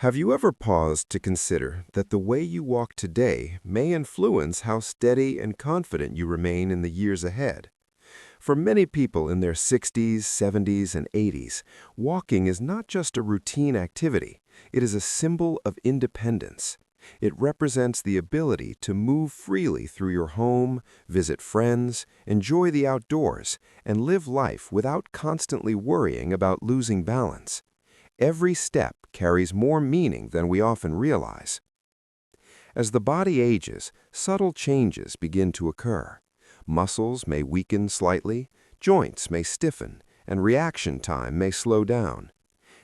Have you ever paused to consider that the way you walk today may influence how steady and confident you remain in the years ahead? For many people in their 60s, 70s, and 80s, walking is not just a routine activity, it is a symbol of independence. It represents the ability to move freely through your home, visit friends, enjoy the outdoors, and live life without constantly worrying about losing balance. Every step carries more meaning than we often realize. As the body ages, subtle changes begin to occur. Muscles may weaken slightly, joints may stiffen, and reaction time may slow down.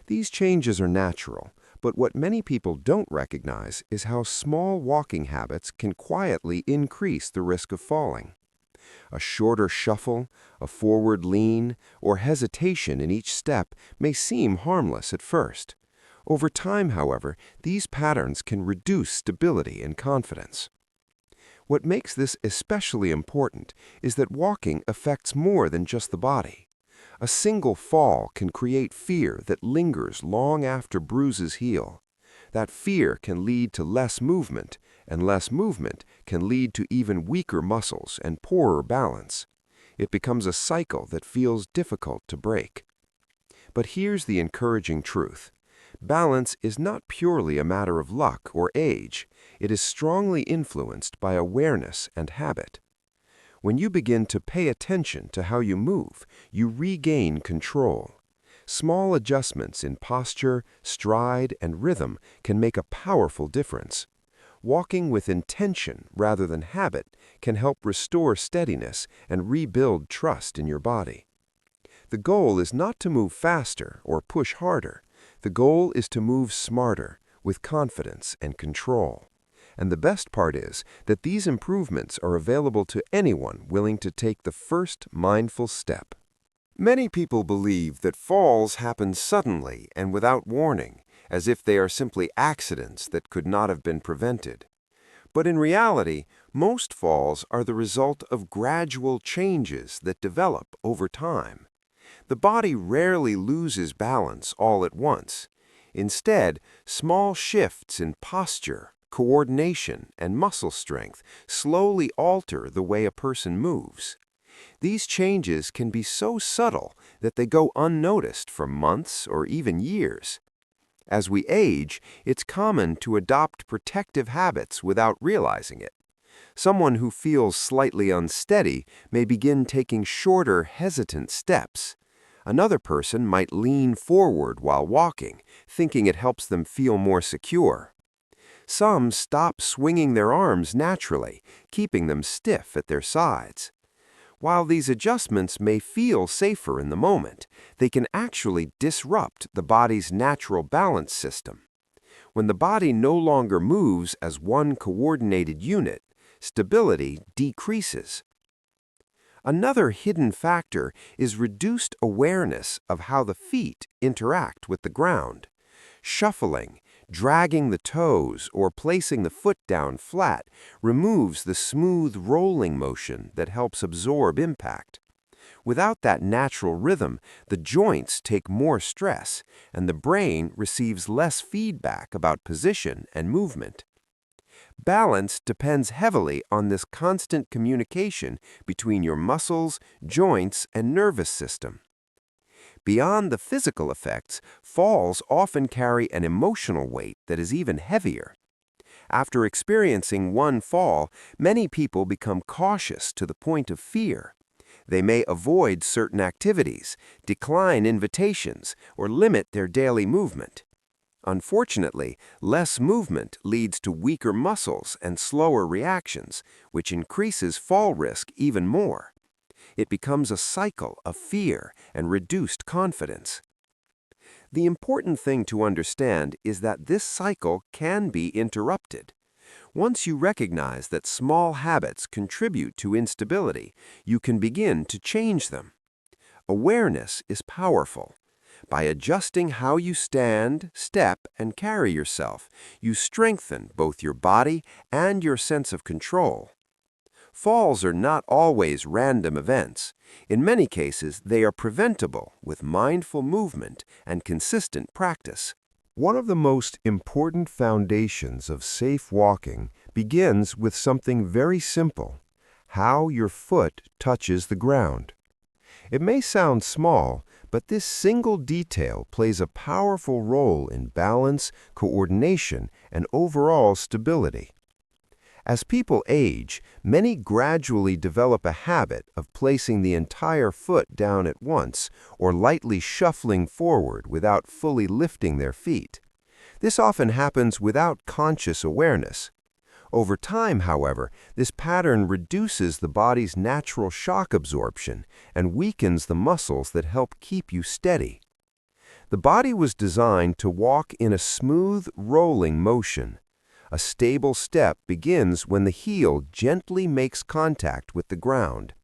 These changes are natural, but what many people don't recognize is how small walking habits can quietly increase the risk of falling. A shorter shuffle, a forward lean, or hesitation in each step may seem harmless at first. Over time, however, these patterns can reduce stability and confidence. What makes this especially important is that walking affects more than just the body. A single fall can create fear that lingers long after bruises heal. That fear can lead to less movement, and less movement can lead to even weaker muscles and poorer balance. It becomes a cycle that feels difficult to break. But here's the encouraging truth. Balance is not purely a matter of luck or age. It is strongly influenced by awareness and habit. When you begin to pay attention to how you move, you regain control. Small adjustments in posture, stride, and rhythm can make a powerful difference. Walking with intention rather than habit can help restore steadiness and rebuild trust in your body. The goal is not to move faster or push harder. The goal is to move smarter, with confidence and control. And the best part is that these improvements are available to anyone willing to take the first mindful step. Many people believe that falls happen suddenly and without warning, as if they are simply accidents that could not have been prevented. But in reality, most falls are the result of gradual changes that develop over time. The body rarely loses balance all at once. Instead, small shifts in posture, coordination, and muscle strength slowly alter the way a person moves. These changes can be so subtle that they go unnoticed for months or even years. As we age, it's common to adopt protective habits without realizing it. Someone who feels slightly unsteady may begin taking shorter, hesitant steps. Another person might lean forward while walking, thinking it helps them feel more secure. Some stop swinging their arms naturally, keeping them stiff at their sides. While these adjustments may feel safer in the moment, they can actually disrupt the body's natural balance system. When the body no longer moves as one coordinated unit, stability decreases. Another hidden factor is reduced awareness of how the feet interact with the ground. Shuffling, dragging the toes, or placing the foot down flat removes the smooth rolling motion that helps absorb impact. Without that natural rhythm, the joints take more stress, and the brain receives less feedback about position and movement. Balance depends heavily on this constant communication between your muscles, joints, and nervous system. Beyond the physical effects, falls often carry an emotional weight that is even heavier. After experiencing one fall, many people become cautious to the point of fear. They may avoid certain activities, decline invitations, or limit their daily movement. Unfortunately, less movement leads to weaker muscles and slower reactions, which increases fall risk even more. It becomes a cycle of fear and reduced confidence. The important thing to understand is that this cycle can be interrupted. Once you recognize that small habits contribute to instability, you can begin to change them. Awareness is powerful. By adjusting how you stand, step, and carry yourself, you strengthen both your body and your sense of control. Falls are not always random events. In many cases, they are preventable with mindful movement and consistent practice. One of the most important foundations of safe walking begins with something very simple: how your foot touches the ground. It may sound small, but this single detail plays a powerful role in balance, coordination, and overall stability. As people age, many gradually develop a habit of placing the entire foot down at once or lightly shuffling forward without fully lifting their feet. This often happens without conscious awareness. Over time, however, this pattern reduces the body's natural shock absorption and weakens the muscles that help keep you steady. The body was designed to walk in a smooth, rolling motion. A stable step begins when the heel gently makes contact with the ground.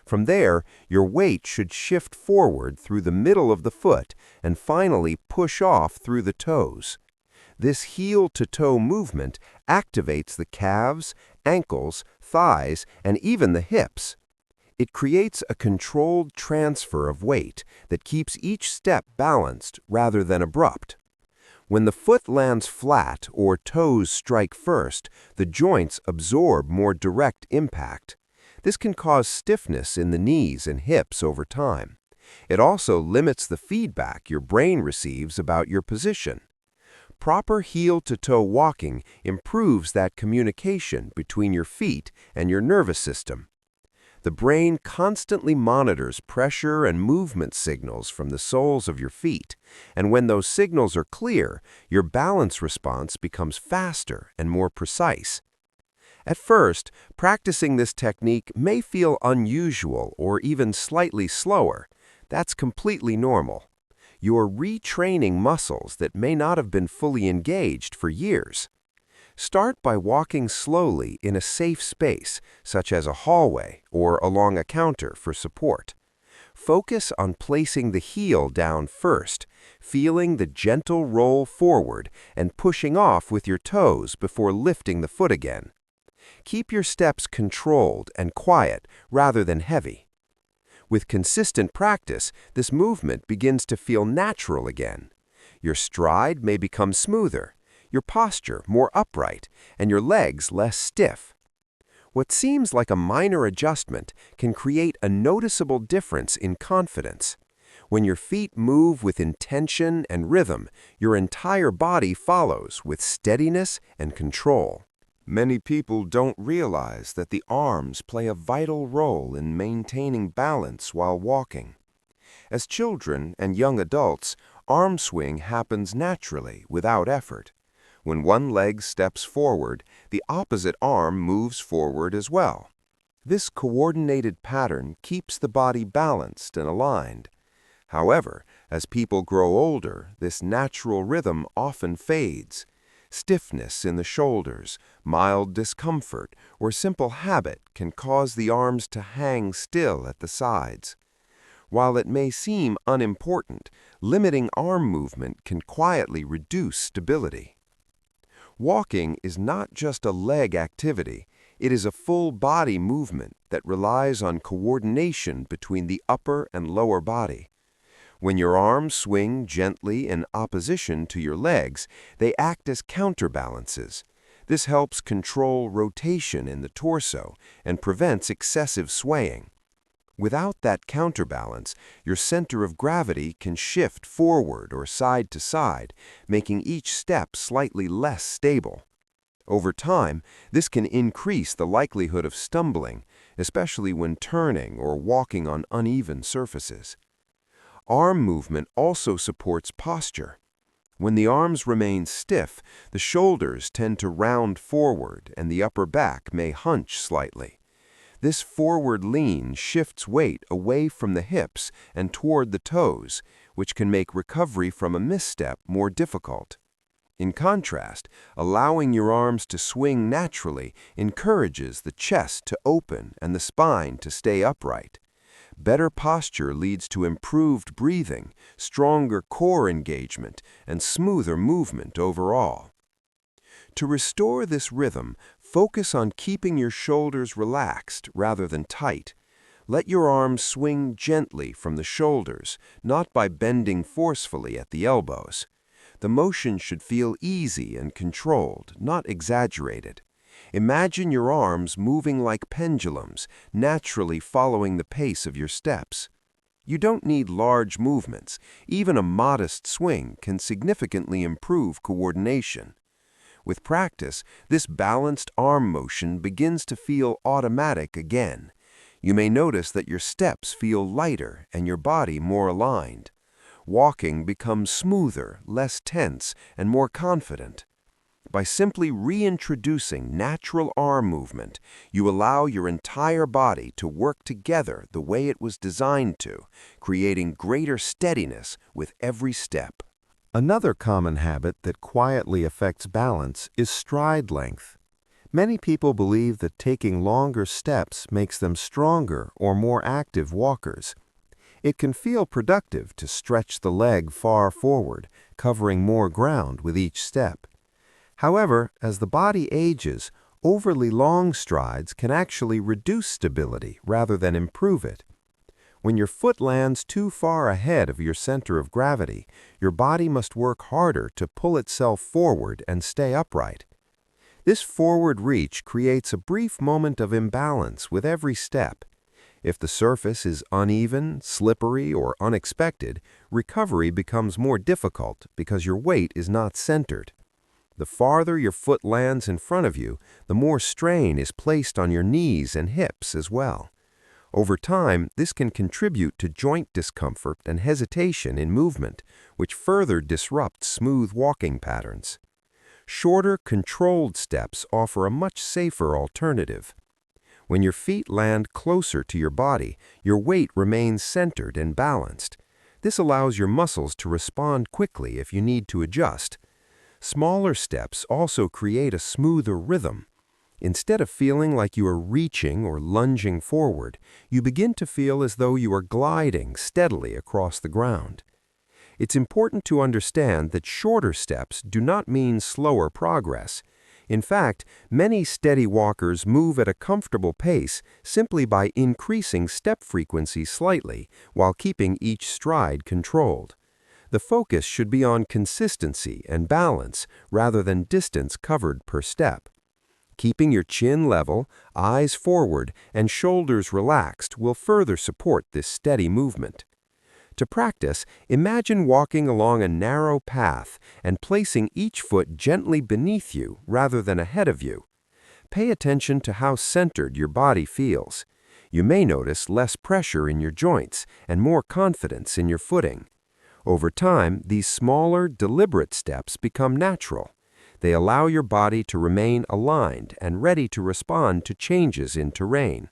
From there, your weight should shift forward through the middle of the foot and finally push off through the toes. This heel-to-toe movement activates the calves, ankles, thighs, and even the hips. It creates a controlled transfer of weight that keeps each step balanced rather than abrupt. When the foot lands flat or toes strike first, the joints absorb more direct impact. This can cause stiffness in the knees and hips over time. It also limits the feedback your brain receives about your position. Proper heel-to-toe walking improves that communication between your feet and your nervous system. The brain constantly monitors pressure and movement signals from the soles of your feet, and when those signals are clear, your balance response becomes faster and more precise. At first, practicing this technique may feel unusual or even slightly slower. That's completely normal. You're retraining muscles that may not have been fully engaged for years. Start by walking slowly in a safe space, such as a hallway or along a counter for support. Focus on placing the heel down first, feeling the gentle roll forward and pushing off with your toes before lifting the foot again. Keep your steps controlled and quiet rather than heavy. With consistent practice, this movement begins to feel natural again. Your stride may become smoother, your posture more upright, and your legs less stiff. What seems like a minor adjustment can create a noticeable difference in confidence. When your feet move with intention and rhythm, your entire body follows with steadiness and control. Many people don't realize that the arms play a vital role in maintaining balance while walking. As children and young adults, arm swing happens naturally without effort. When one leg steps forward, the opposite arm moves forward as well. This coordinated pattern keeps the body balanced and aligned. However, as people grow older, this natural rhythm often fades. Stiffness in the shoulders, mild discomfort, or simple habit can cause the arms to hang still at the sides. While it may seem unimportant, limiting arm movement can quietly reduce stability. Walking is not just a leg activity, it is a full body movement that relies on coordination between the upper and lower body. When your arms swing gently in opposition to your legs, they act as counterbalances. This helps control rotation in the torso and prevents excessive swaying. Without that counterbalance, your center of gravity can shift forward or side to side, making each step slightly less stable. Over time, this can increase the likelihood of stumbling, especially when turning or walking on uneven surfaces. Arm movement also supports posture. When the arms remain stiff, the shoulders tend to round forward and the upper back may hunch slightly. This forward lean shifts weight away from the hips and toward the toes, which can make recovery from a misstep more difficult. In contrast, allowing your arms to swing naturally encourages the chest to open and the spine to stay upright. Better posture leads to improved breathing, stronger core engagement, and smoother movement overall. To restore this rhythm, focus on keeping your shoulders relaxed rather than tight. Let your arms swing gently from the shoulders, not by bending forcefully at the elbows. The motion should feel easy and controlled, not exaggerated. Imagine your arms moving like pendulums, naturally following the pace of your steps. You don't need large movements. Even a modest swing can significantly improve coordination. With practice, this balanced arm motion begins to feel automatic again. You may notice that your steps feel lighter and your body more aligned. Walking becomes smoother, less tense, and more confident. By simply reintroducing natural arm movement, you allow your entire body to work together the way it was designed to, creating greater steadiness with every step. Another common habit that quietly affects balance is stride length. Many people believe that taking longer steps makes them stronger or more active walkers. It can feel productive to stretch the leg far forward, covering more ground with each step. However, as the body ages, overly long strides can actually reduce stability rather than improve it. When your foot lands too far ahead of your center of gravity, your body must work harder to pull itself forward and stay upright. This forward reach creates a brief moment of imbalance with every step. If the surface is uneven, slippery, or unexpected, recovery becomes more difficult because your weight is not centered. The farther your foot lands in front of you, the more strain is placed on your knees and hips as well. Over time, this can contribute to joint discomfort and hesitation in movement, which further disrupts smooth walking patterns. Shorter, controlled steps offer a much safer alternative. When your feet land closer to your body, your weight remains centered and balanced. This allows your muscles to respond quickly if you need to adjust. Smaller steps also create a smoother rhythm. Instead of feeling like you are reaching or lunging forward, you begin to feel as though you are gliding steadily across the ground. It's important to understand that shorter steps do not mean slower progress. In fact, many steady walkers move at a comfortable pace simply by increasing step frequency slightly while keeping each stride controlled. The focus should be on consistency and balance rather than distance covered per step. Keeping your chin level, eyes forward, and shoulders relaxed will further support this steady movement. To practice, imagine walking along a narrow path and placing each foot gently beneath you rather than ahead of you. Pay attention to how centered your body feels. You may notice less pressure in your joints and more confidence in your footing. Over time, these smaller, deliberate steps become natural. They allow your body to remain aligned and ready to respond to changes in terrain.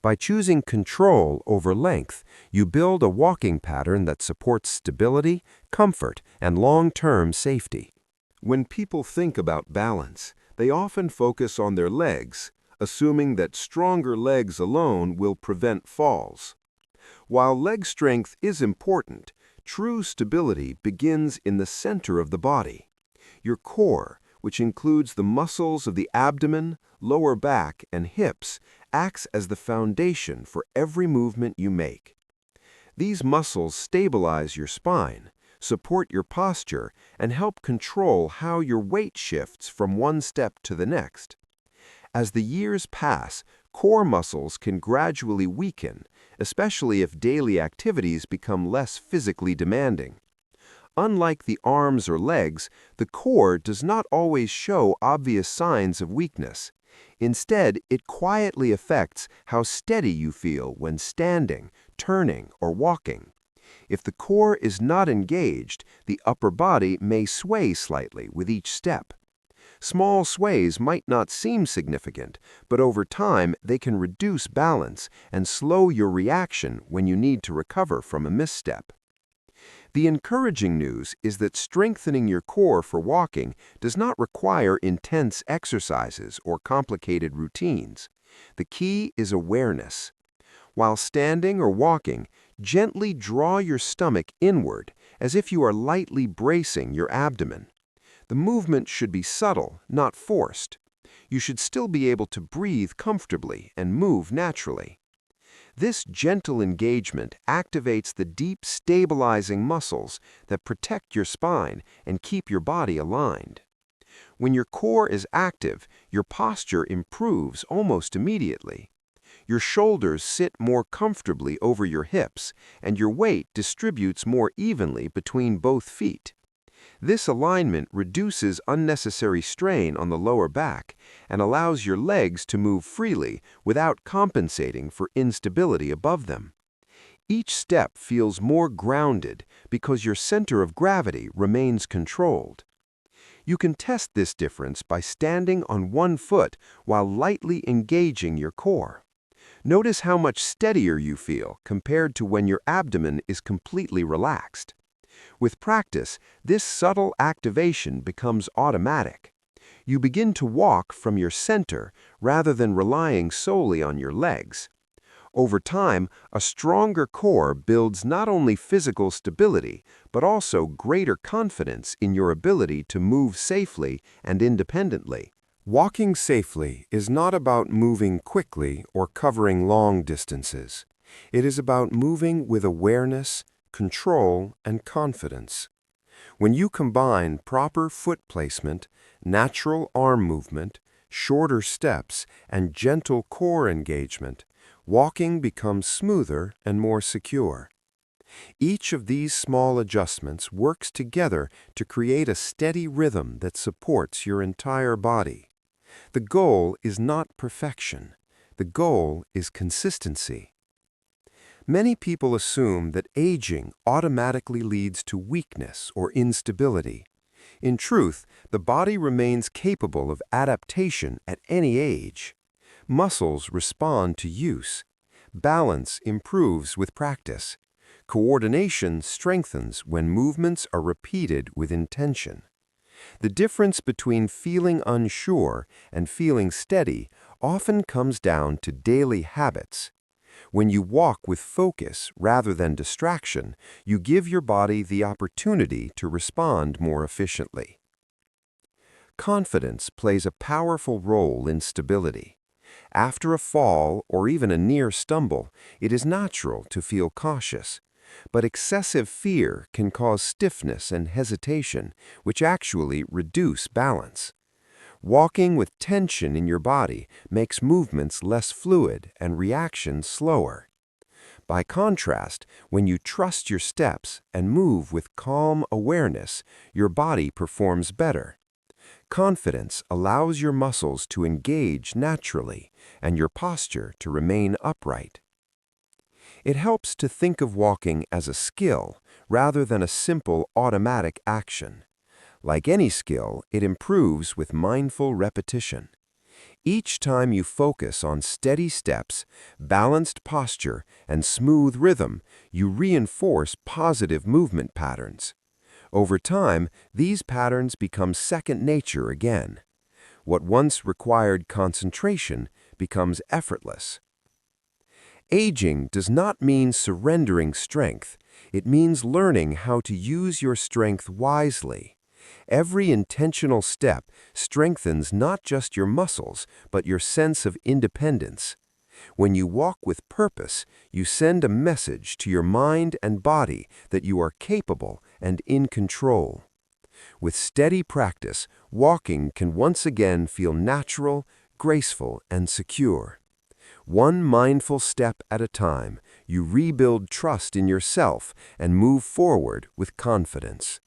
By choosing control over length, you build a walking pattern that supports stability, comfort, and long-term safety. When people think about balance, they often focus on their legs, assuming that stronger legs alone will prevent falls. While leg strength is important, true stability begins in the center of the body. Your core, which includes the muscles of the abdomen, lower back, and hips, acts as the foundation for every movement you make. These muscles stabilize your spine, support your posture, and help control how your weight shifts from one step to the next. As the years pass, core muscles can gradually weaken, especially if daily activities become less physically demanding. Unlike the arms or legs, the core does not always show obvious signs of weakness. Instead, it quietly affects how steady you feel when standing, turning, or walking. If the core is not engaged, the upper body may sway slightly with each step. Small sways might not seem significant, but over time they can reduce balance and slow your reaction when you need to recover from a misstep. The encouraging news is that strengthening your core for walking does not require intense exercises or complicated routines. The key is awareness. While standing or walking, gently draw your stomach inward as if you are lightly bracing your abdomen. The movement should be subtle, not forced. You should still be able to breathe comfortably and move naturally. This gentle engagement activates the deep stabilizing muscles that protect your spine and keep your body aligned. When your core is active, your posture improves almost immediately. Your shoulders sit more comfortably over your hips, and your weight distributes more evenly between both feet. This alignment reduces unnecessary strain on the lower back and allows your legs to move freely without compensating for instability above them. Each step feels more grounded because your center of gravity remains controlled. You can test this difference by standing on one foot while lightly engaging your core. Notice how much steadier you feel compared to when your abdomen is completely relaxed. With practice, this subtle activation becomes automatic. You begin to walk from your center rather than relying solely on your legs. Over time, a stronger core builds not only physical stability, but also greater confidence in your ability to move safely and independently. Walking safely is not about moving quickly or covering long distances. It is about moving with awareness, control, and confidence. When you combine proper foot placement, natural arm movement, shorter steps, and gentle core engagement, walking becomes smoother and more secure. Each of these small adjustments works together to create a steady rhythm that supports your entire body. The goal is not perfection. The goal is consistency. Many people assume that aging automatically leads to weakness or instability. In truth, the body remains capable of adaptation at any age. Muscles respond to use. Balance improves with practice. Coordination strengthens when movements are repeated with intention. The difference between feeling unsure and feeling steady often comes down to daily habits. When you walk with focus rather than distraction, you give your body the opportunity to respond more efficiently. Confidence plays a powerful role in stability. After a fall or even a near stumble, it is natural to feel cautious. But excessive fear can cause stiffness and hesitation, which actually reduce balance. Walking with tension in your body makes movements less fluid and reactions slower. By contrast, when you trust your steps and move with calm awareness, your body performs better. Confidence allows your muscles to engage naturally and your posture to remain upright. It helps to think of walking as a skill rather than a simple automatic action. Like any skill, it improves with mindful repetition. Each time you focus on steady steps, balanced posture, and smooth rhythm, you reinforce positive movement patterns. Over time, these patterns become second nature again. What once required concentration becomes effortless. Aging does not mean surrendering strength. It means learning how to use your strength wisely. Every intentional step strengthens not just your muscles, but your sense of independence. When you walk with purpose, you send a message to your mind and body that you are capable and in control. With steady practice, walking can once again feel natural, graceful, and secure. One mindful step at a time, you rebuild trust in yourself and move forward with confidence.